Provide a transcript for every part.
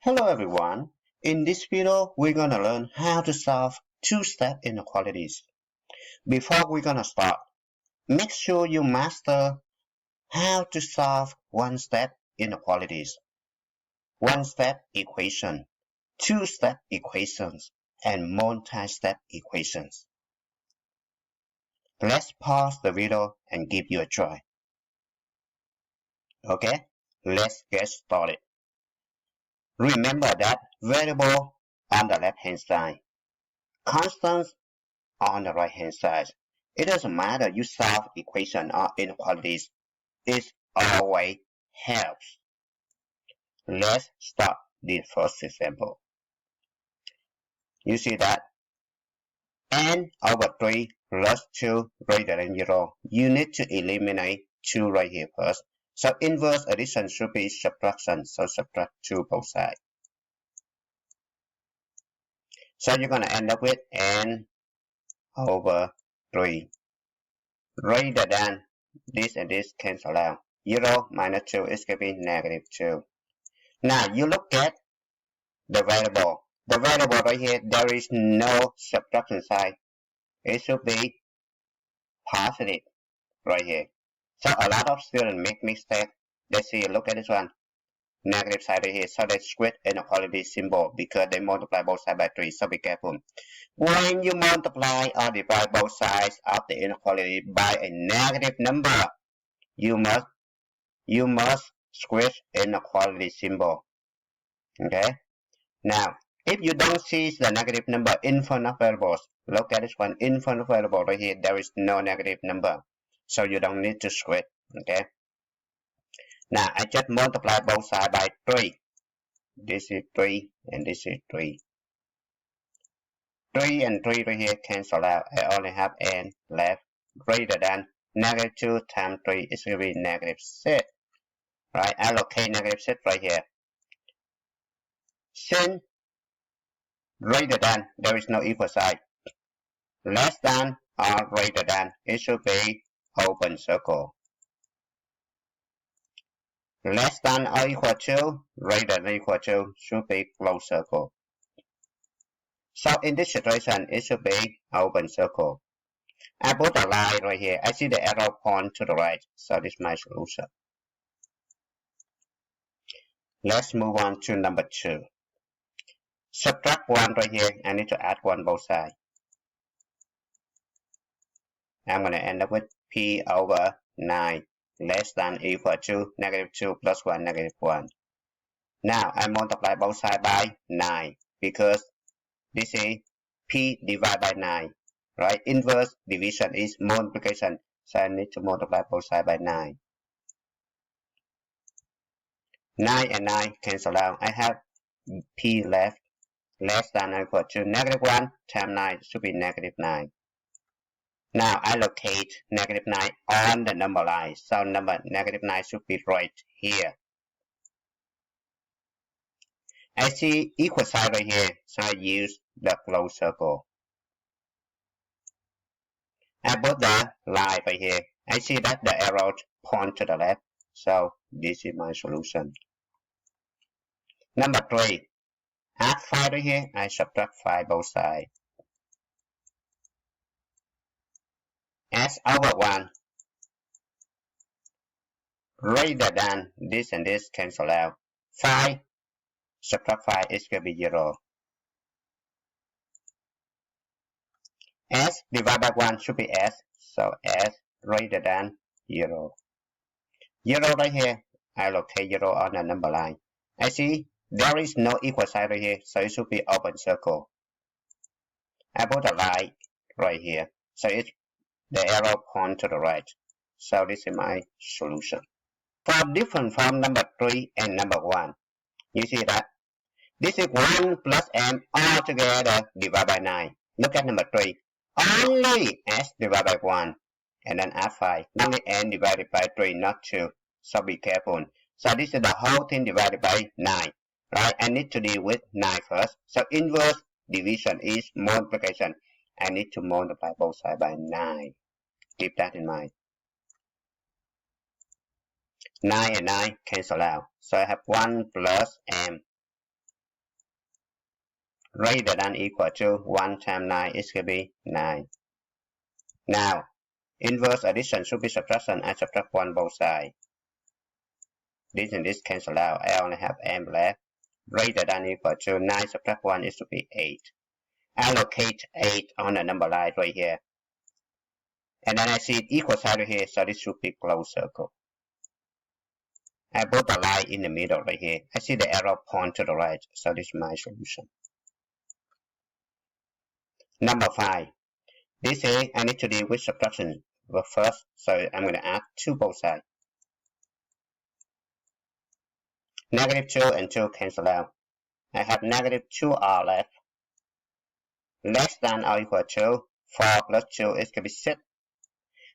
Hello everyone. In this video, we're gonna learn how to solve two-step inequalities. Before we're gonna start, make sure you master how to solve one-step inequalities, one-step equation, two-step equations, and multi-step equations. Let's pause the video and give you a try. Okay, let's get started. Remember that variable on the left-hand side, constants on the right hand side. It doesn't matter you solve equation or inequalities. It always helps. Let's start the first example. You see that n over 3 plus 2 greater than 0. You need to eliminate 2 right here first. So inverse addition should be subtraction. So subtract 2 both sides. So you're going to end up with n over 3 greater than this and this cancel out. 0 minus 2 is going to be negative 2. Now you look at the variable. The variable right here, there is no subtraction sign. It should be positive right here. So a lot of students make mistake. Let's see, look at this one. Negative side right here. So they square inequality symbol because they multiply both sides by 3. So be careful. When you multiply or divide both sides of the inequality by a negative number, you must square inequality symbol. Okay. Now, if you don't see the negative number in front of variables, look at this one. In front of variable right here, there is no negative number. So you don't need to square. Okay. Now, I just multiply both sides by 3. This is 3 and this is 3. 3 and 3 right here cancel out. I only have n left greater than negative 2 times 3 is going to be negative 6. Right? Allocate negative 6 right here. Since greater than, there is no equal sign. Less than or greater than, it should be open circle. Less than or equal to, greater than or equal to, should be closed circle. So in this situation, it should be open circle. I put a line right here. I see the arrow point to the right. So this is my solution. Let's move on to number 2. Subtract 1 right here. I need to add 1 both sides. I'm going to end up with p over 9 less than or equal to negative 2 plus 1 negative 1. Now I multiply both sides by 9 because this is p divided by 9. Right? Inverse division is multiplication. So I need to multiply both sides by 9. 9 and 9 cancel out. I have p left less than or equal to negative 1 times 9 should be negative 9. Now I locate negative 9 on the number line. So number negative 9 should be right here. I see equal sign right here. So I use the closed circle. I put the line right here. I see that the arrow point to the left. So this is my solution. Number 3. Add 5 right here. I subtract 5 both sides. S over 1 greater than this and this cancel out. 5 subtract 5 is going to be 0. S divided by 1 should be S. So S greater than 0. 0 right here. I locate 0 on the number line. I see there is no equal sign right here. So it should be open circle. I put a line right here. So it's the arrow point to the right. So this is my solution. For different from number 3 and number 1, you see that this is 1 plus m all together divided by 9. Look at number 3. Only s divided by 1 and then add 5. Only n divided by 3, not 2. So be careful. So this is the whole thing divided by 9. Right? I need to deal with 9 first. So inverse division is multiplication. I need to multiply both sides by 9. Keep that in mind. 9 and 9 cancel out. So I have 1 plus m greater than equal to 1 times 9 is going to be 9. Now, inverse addition should be subtraction. I subtract 1 both sides. This and this cancel out. I only have m left. Greater than equal to 9 subtract 1 is to be 8. Allocate 8 on the number line right here. And then I see equal sign right here, so this should be closed circle. I put the line in the middle right here. I see the arrow point to the right, so this is my solution. Number 5. This is I need to deal with subtraction first, so I'm going to add 2 both sides. Negative 2 and 2 cancel out. I have negative 2r left. Less than or equal to 4 plus 2 is going to be 6.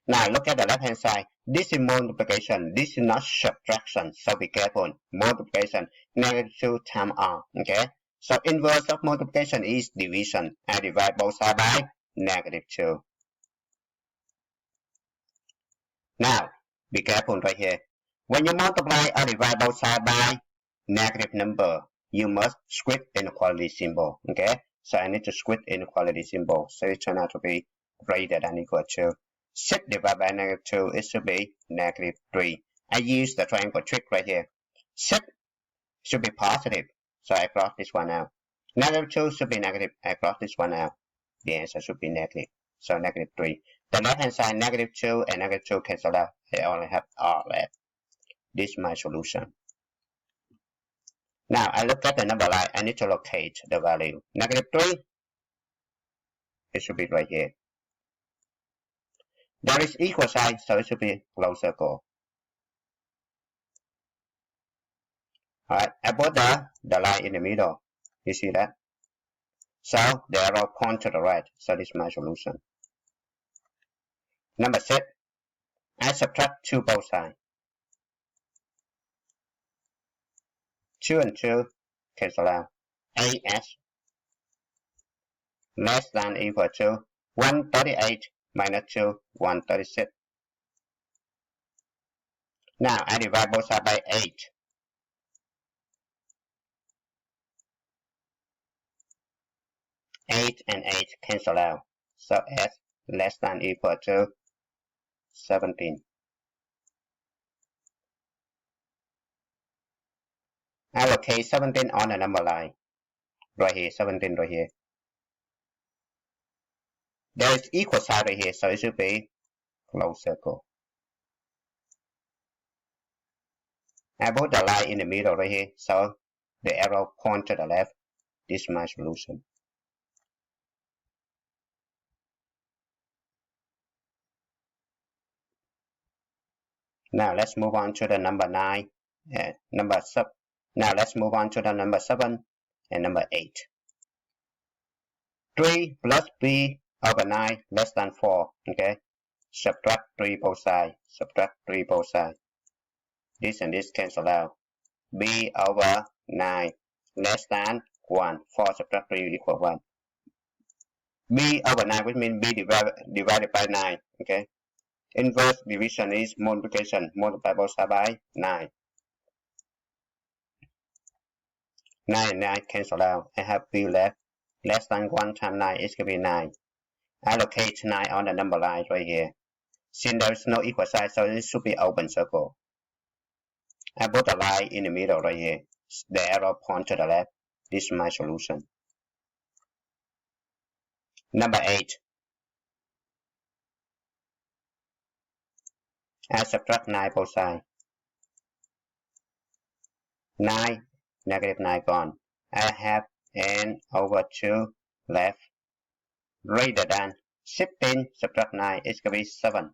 Now look at the left hand side. This is multiplication. This is not subtraction. So be careful. Multiplication. Negative 2 times r. Okay. So inverse of multiplication is division. I divide both sides by negative 2. Now be careful right here. When you multiply or divide both sides by negative number, you must square inequality symbol. Okay. So I need to square inequality symbol. So it turns out to be greater than equal to 6 divided by negative 2 is to be negative 3. I use the triangle trick right here. 6 should be positive, so I cross this one out. Negative 2 should be negative, I cross this one out. The answer should be negative, so negative 3. The left hand side, negative 2 and negative 2 cancel out. I only have r left. This is my solution. Now I look at the number line, I need to locate the value. Negative 3, it should be right here. There is equal sign, so it should be closed circle. Alright, I put the line in the middle. You see that? So the arrow point to the right, so this is my solution. Number 6, I subtract 2 both sides. 2 and 2 cancel out. AS less than equal to 138 minus 2, 136. Now I divide both sides by 8. 8 and 8 cancel out. So S less than equal to 17. Allocate 17 on the number line. Right here, 17 right here. There is equal sign right here, so it should be closed circle. I put the line in the middle right here, so the arrow point to the left. This is my solution. Now let's move on to the number 9 and number 7. Now let's move on to the number 7 and number 8. 3 plus b over 9 less than 4. Okay. Subtract 3 both sides. Subtract 3 both sides. This and this cancel out. B over 9 less than 1. 4 subtract 3 equal 1. B over 9, which means B divided by 9. Okay. Inverse division is multiplication. Multiply both sides by 9. 9 and 9 cancel out. I have B left. Less than 1 times 9 is going to be 9. Allocate 9 on the number line right here. Since there is no equal sign, so it should be open circle. I put a line in the middle right here. The arrow point to the left. This is my solution. Number 8. I subtract 9 both sides. 9, negative 9 gone. I have n over 2 left. Greater than 16 subtract 9 is going to be 7.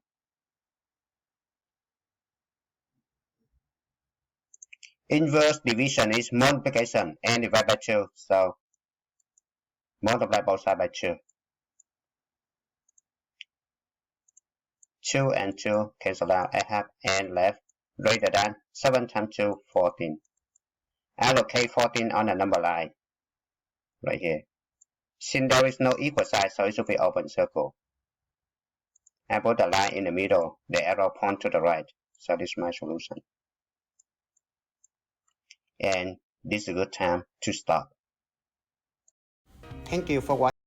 Inverse division is multiplication. N divided by 2. So multiply both sides by 2. 2 and 2 cancel out. I have n left. Greater than 7 times 2, 14. Allocate 14 on the number line. Right here. Since there is no equal sign, so it should be open circle. I put the line in the middle. The arrow point to the right. So this is my solution. And this is a good time to stop. Thank you for watching.